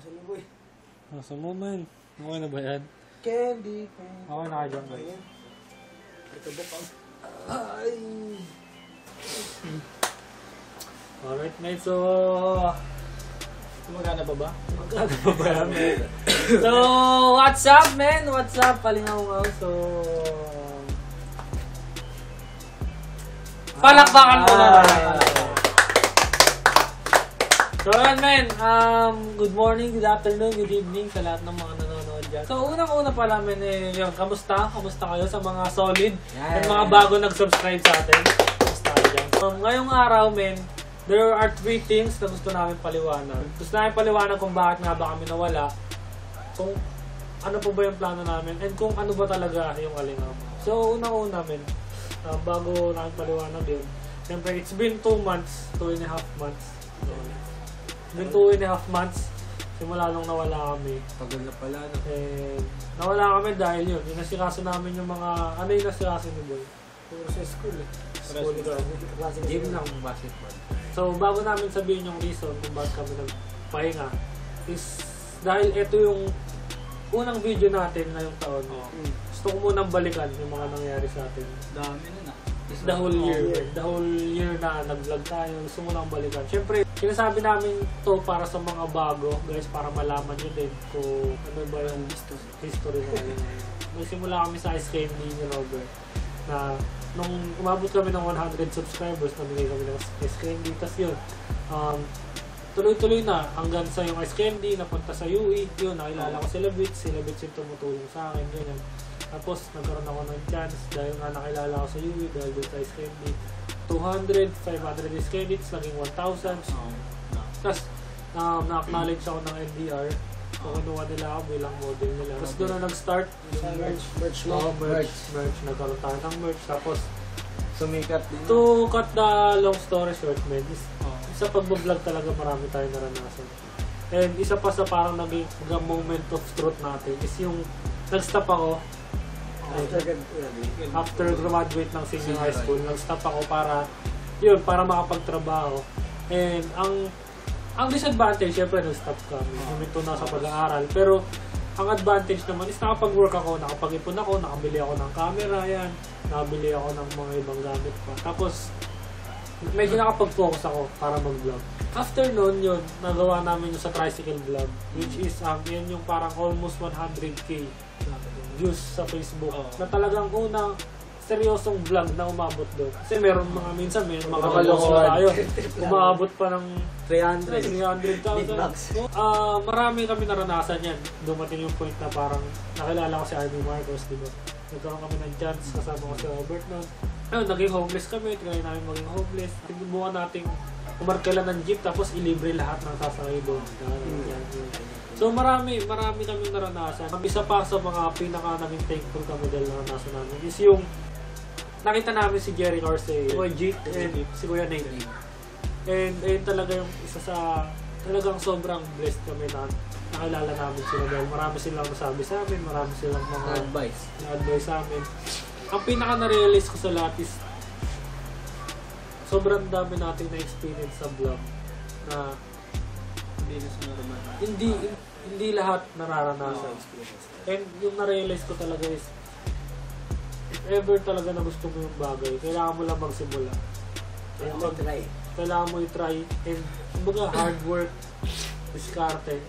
Nasa mo, boy. Nasa mo, man. Okay na ba yan? Candy. Okay na ka dyan, boy. Ito bukang. Ay. Alright, man. So, Magana pa ba? magkano pa ba yan, man? So, what's up, man? What's up? Palingaw-ngaw. So, palakpakan mo na lang. So, yan, man. Good morning, good afternoon, good evening sa lahat ng mga nanonood dyan. So, unang-una pala, man, yung kamusta? Kamusta kayo sa mga solid at mga bago nag-subscribe sa atin? Kamusta kayo dyan? Ngayong araw, man, there are 3 things na gusto namin paliwanag. Gusto namin paliwanag kung bakit nga ba kami nawala, kung ano po ba yung plano namin, and kung ano ba talaga yung Kalingaw. So, unang-una, man, bago namin paliwanag yun, siyempre, it's been 2 months, 2.5 months. So, it's been 2.5 months, simula nung nawala kami. Tagal na pala, no? And, nawala kami dahil yun, inasikaso namin yung mga, ano yung inasikaso ni Boy? Puro sa school, eh. School ka. Gym lang, basketball. So, bago namin sabihin yung reason kung bakit kami nagpahinga, is dahil ito yung unang video natin ngayong taon. Gusto ko munang balikan yung mga nangyari sa atin. Dami na. The whole year. The whole year na nag-vlog tayo, gusto mo nang balikan. Siyempre, sinasabi namin to para sa mga bago, guys, para malaman nyo din kung ano ba yung history na yun. Nagsimula kami sa Ice Candy ni Robert na nung umabot kami ng 100 subscribers, namigay kami ng Ice Candy. Tapos yun, tuloy-tuloy na hanggang sa yung Ice Candy, napunta sa UE, yun, nakilala ko sila Bits yung tumutulong sa akin, ganyan. Tapos nagkaroon ako ng chance dahil nga nakilala ko sa UE, dahil dun sa Ice Candy. 200, 500 Ice Candies, naging 1,000. Tapos na-acknowledge ako ng NDR. So, kinuha nila ako bilang model nila. Tapos doon na nag-start. Merch mo? Oo, merch. Nagkaroon tayo ng merch. Tapos, Sumikat din. to cut the long story short, man, sa pag-vlog talaga marami tayong naranasan. And isa pa sa parang naging moment of truth natin is yung nag-stop ako after graduate ng senior high school. Nag-stop ako para makapagtrabaho. And ang disadvantage, syempre nag-stop kami. Huminto na sa pag-aaral. Pero ang advantage naman is nakapag-work ako, nakapag-ipon ako, nakabili ako ng camera, yan. Nakabili ako ng mga ibang gamit pa. Tapos, medyo nakapag-focus ako para mag-vlog. After nun, yun, nagawa namin yung sa tricycle vlog. Which is, yan yung parang almost 100k views sa Facebook. Na talagang unang seryosong vlog na umabot doon. Kasi meron minsan may mga kalokohan tayo. Umabot pa ng 300,000. Marami kami naranasan yan. Dumating yung point na parang nakilala ko si Ivy Marcos, di ba? Nagkaroon kami ng chance, kasama ko si Robert noon. Ayun, naging homeless kami, try namin maging homeless. Tinubukan natin umarkila ng jeep tapos ilibre lahat ng sasakay doon. So marami kami naranasan. Isa pa sa mga pinaka naging thankful kami dahil naranasan namin is yung nakita namin si Jerry Corse, si Kuya Jake, and si Kuya Nate. And ayun talaga yung isa sa talagang sobrang blessed kami na nakilala namin sila dahil marami silang masabi sa amin, marami silang mga advice sa amin. Ang pinaka na-realize ko sa lahat is sobrang dami nating na-experience sa vlog na hindi lahat nararanasan. And yung na-realize ko talaga is if ever talaga na gusto mo yung bagay, kailangan mo lang magsimula. Kailangan mo i-try. And kumbaga hard work, diskarte,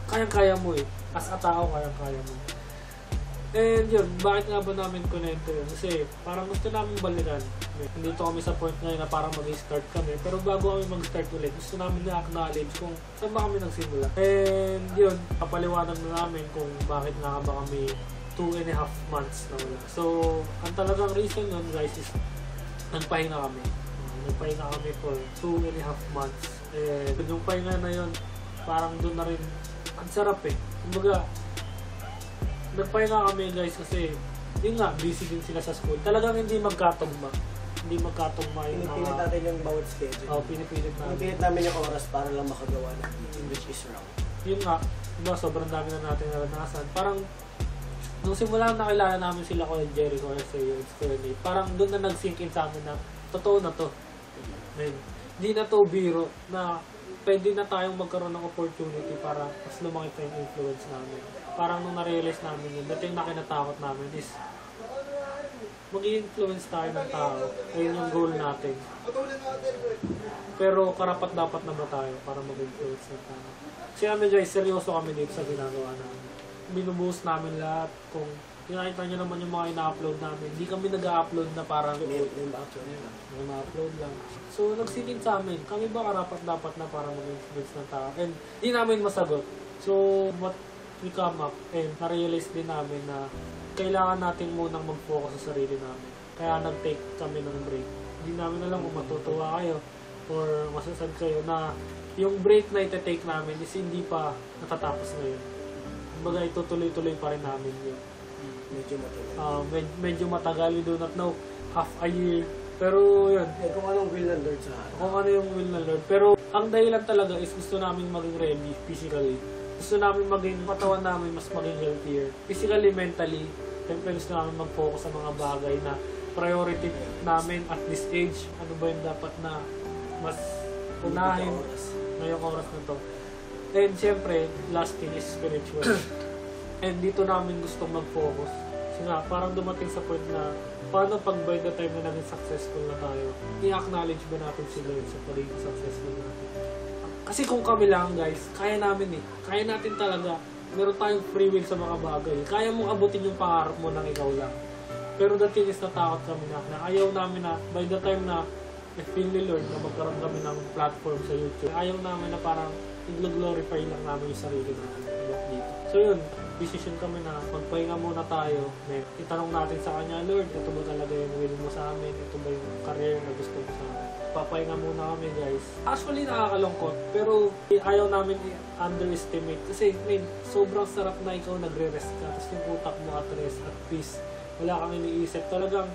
kayang-kaya mo eh. As a tao, kayang-kaya mo. And yun, bakit nga ba namin kunento yun? Kasi parang gusto namin balikan. Nandito kami sa point ngayon na parang mag-start kami. Pero bago kami mag-start ulit, gusto namin na-acknowledge kung saan ba kami nagsimula. And yun, kapaliwanag na namin kung bakit nga ba kami 2.5 months na wala. So, ang talagang reason nun guys is nagpahinga kami. Nagpahinga kami for 2.5 months. And yung pahinga na yun, parang doon na rin, ang sarap eh. Kumbaga, nagpahinga kami guys kasi yun nga, busy din sila sa school. Talagang hindi magkatugma. Hindi magkatugma yung Pinipilit natin yung bawat schedule. Pinipilit namin. Pinipilit namin yung oras para lang makagawa ng video, which is wrong. Yun nga, diba, sobrang dami na natin naranasan. Parang, nung simula nakilala namin sila ko ng Jerry ko sa Nate, parang doon na nag-sink in sa amin na totoo na to. Man, hindi na to biro na pwede na tayong magkaroon ng opportunity para mas lumaki pa yung influence namin. Parang nung na-realize namin yun, dating na kinatakot namin is mag-i-influence tayo ng tao. Ayun yung goal natin. Pero karapat dapat na ba tayo para mag-influence ng tao? Kasi kami guys, seryoso kami dito sa ginagawa namin. Binubuhos namin lahat. Kung nakita nyo naman yung mga ina-upload namin, hindi kami nag-upload na parang na-upload lang. So nagsikin sa amin, kami ba karapat dapat na para mag-influence ng tao? And di namin masagot. So what we come up and na-realize din namin na kailangan natin munang mag-focus sa sarili namin. Kaya nag-take kami ng break. Hindi namin alam kung matutuwa kayo or masasad kayo na yung break na ite-take namin is hindi pa natatapos ngayon. Kumbaga itutuloy-tuloy pa rin namin yun. Medyo matagal. Medyo matagal, we do not know, half a year. Pero yun. Kung anong will ng Lord sa atin. Kung ano yung will ng Lord. Pero ang dahilan talaga is gusto namin maging ready physically. Gusto namin maging, katawan namin mas maging healthier. Physically, mentally. Siyempre gusto namin mag-focus sa mga bagay na priority namin at this age. Ano ba yung dapat na mas unahin ngayong oras na to. And siyempre, last thing is spiritual. And dito namin gustong mag-focus. Kasi nga, parang dumating sa point na paano pag by the time na naging successful na tayo, i-acknowledge ba natin si Lord sa pagiging successful natin? Kasi kung kami lang guys, kaya namin eh. Kaya natin talaga. Meron tayong free will sa mga bagay. Kaya mong abutin yung pangarap mo ng ikaw lang. Pero the thing is, natakot kami na ayaw namin na by the time na feel ni Lord na magkaroon kami ng platform sa YouTube, ayaw namin na parang i-glorify lang namin yung sarili namin dito. So yun, decision kami na magpahinga muna tayo. Itanong natin sa Kanya, Lord, ito ba talaga yung will mo sa amin? Ito ba yung career na gusto mo sa amin? Papahinga muna kami guys. Actually nakakalungkot, pero ayaw namin i-underestimate. Kasi sobrang sarap na ikaw nagre-rest ka. Tapos yung utak mo at rest, at peace. Wala kang iniisip. Talagang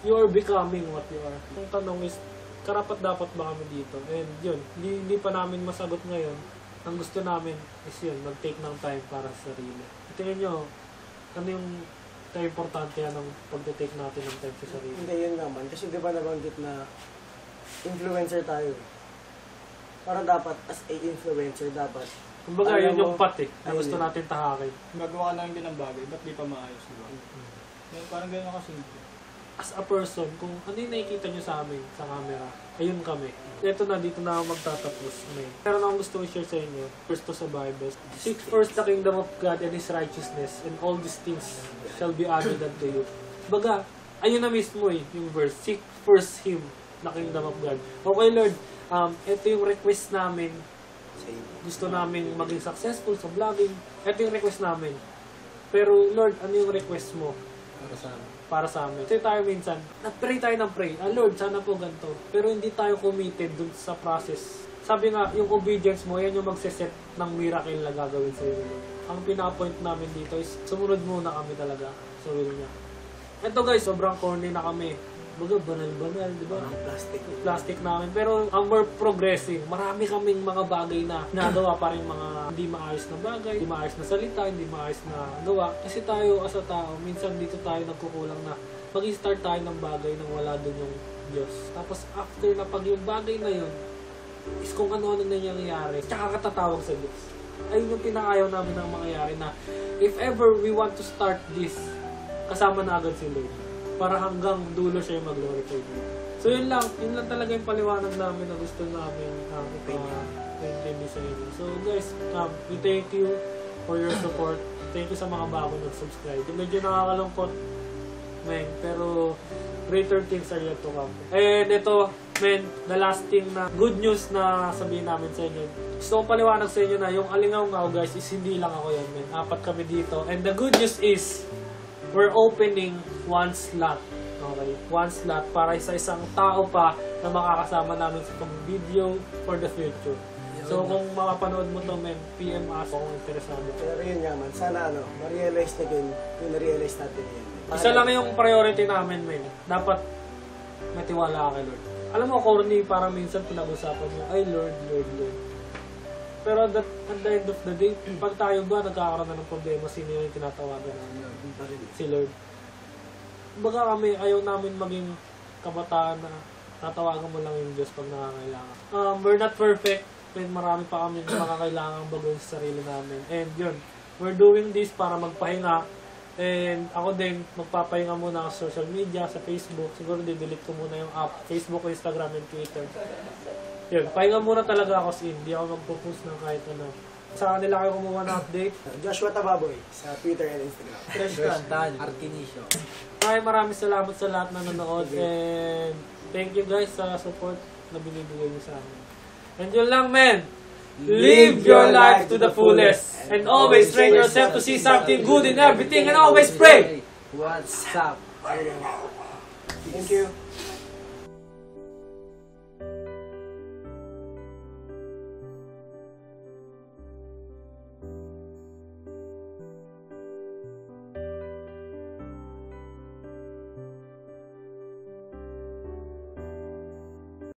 you are becoming what you are. Yung tanong is, karapat dapat ba kami dito? And yun, hindi pa namin masagot ngayon. Ang gusto namin is yun, mag-take ng time para sa sarili. Tingnan nyo, ano yung importante yan ng pag-take natin ng time sa sarili? Hindi, yun naman. Kasi di ba nabanggit na influencer tayo. Parang dapat, as a influencer, dapat. Kumbaga, yun yung path eh, na ayun gusto yun. natin tahakin. Gagawa ka lang din ng bagay, ba't di pa maayos, di ba? Parang gano'n kasimple. As a person, kung ano yung nakikita nyo sa amin, sa camera, ayun kami. Ito na, dito na ako magtatapos. Meron akong gusto i-share sa inyo. First to sa Bible. Seek first the kingdom of God and His righteousness, and all these things shall be added unto you. Baga, ayun na mismo eh, yung verse. Seek first Him, the kingdom of God. Okay Lord, ito yung request namin. Gusto namin maging successful sa vlogging. Ito yung request namin. Pero Lord, ano yung request mo? Para sa amin. Kasi tayo minsan, nag-pray tayo ng pray. Lord, sana po ganito. Pero hindi tayo committed dun sa process. Sabi nga, yung obedience mo, yan yung magsiset ng miracle na gagawin sa iyo. Ang pinapoint namin dito is, sumunod muna kami talaga sa will niya. Ito guys, sobrang corny na kami. Baga, banal-banal, di ba? Plastic namin. Pero ang more progressing, marami kaming mga bagay na nagawa pa rin mga hindi maayos na bagay, hindi maayos na salita, hindi maayos na gawa. Kasi tayo as a tao, minsan dito tayo nagkukulang na mag-start tayo ng bagay nang wala dun yung Diyos. Tapos after na pag yung bagay na yun, is kung ano-ano na nangyayari, tsaka katatawag sa Diyos. Ayun yung pinakayaw namin ng mangyayari na if ever we want to start this, kasama na agad si Lord. Para hanggang dulo siya yung mag-glorify dito. So yun lang talaga yung paliwanag namin na gusto namin i-intindi sa inyo. So guys, we thank you for your support. Thank you sa mga bago nag-subscribe. Medyo nakakalungkot, pero greater things are yet to come. And ito, the last thing na good news na sabihin namin sa inyo. Gusto kong paliwanag sa inyo na yung Alingaw-Ngaw guys is hindi lang ako yan, Apat kami dito. And the good news is, we're opening one slot. Okay? One slot para sa isang tao pa na makakasama namin sa pag-video for the future. So kung makapanood mo to, PM us kung interesado. Pero yun nga man, sana ma-realize na din yung na-realize natin yun. Isa lang yung priority namin, Dapat matiwala ka kay Lord. Alam mo, corny, parang minsan pinag-usapan mo, ay Lord, Lord, Lord. Pero at the end of the day, pag tayo ba nagkakaroon na ng problema, sino yung tinatawagan namin? Si Lord. Baga kami, ayaw namin maging kabataan na tatawagan mo lang yung Diyos pag nangangailangan. We're not perfect. and marami pa kami mga kailangang baguhin sa sarili namin. And yun, we're doing this para magpahinga. And ako din, magpapahinga muna ako sa social media, sa Facebook. Siguro didelete ko muna yung app, Facebook, Instagram, and Twitter. Yun, pahinga muna talaga ako sin. Hindi ako magpo-post ng kahit ano. Sa kanila kayo kumuha ng update. Joshua Tababoy sa Twitter and Instagram. Fresh Cantan, Artinisio. Maraming salamat sa lahat na nanonood. And thank you guys sa support na binibigay niyo sa amin. And yun lang, men. Live your life to the fullest. And always train yourself to see something good in everything. And always pray. What's up? Thank you.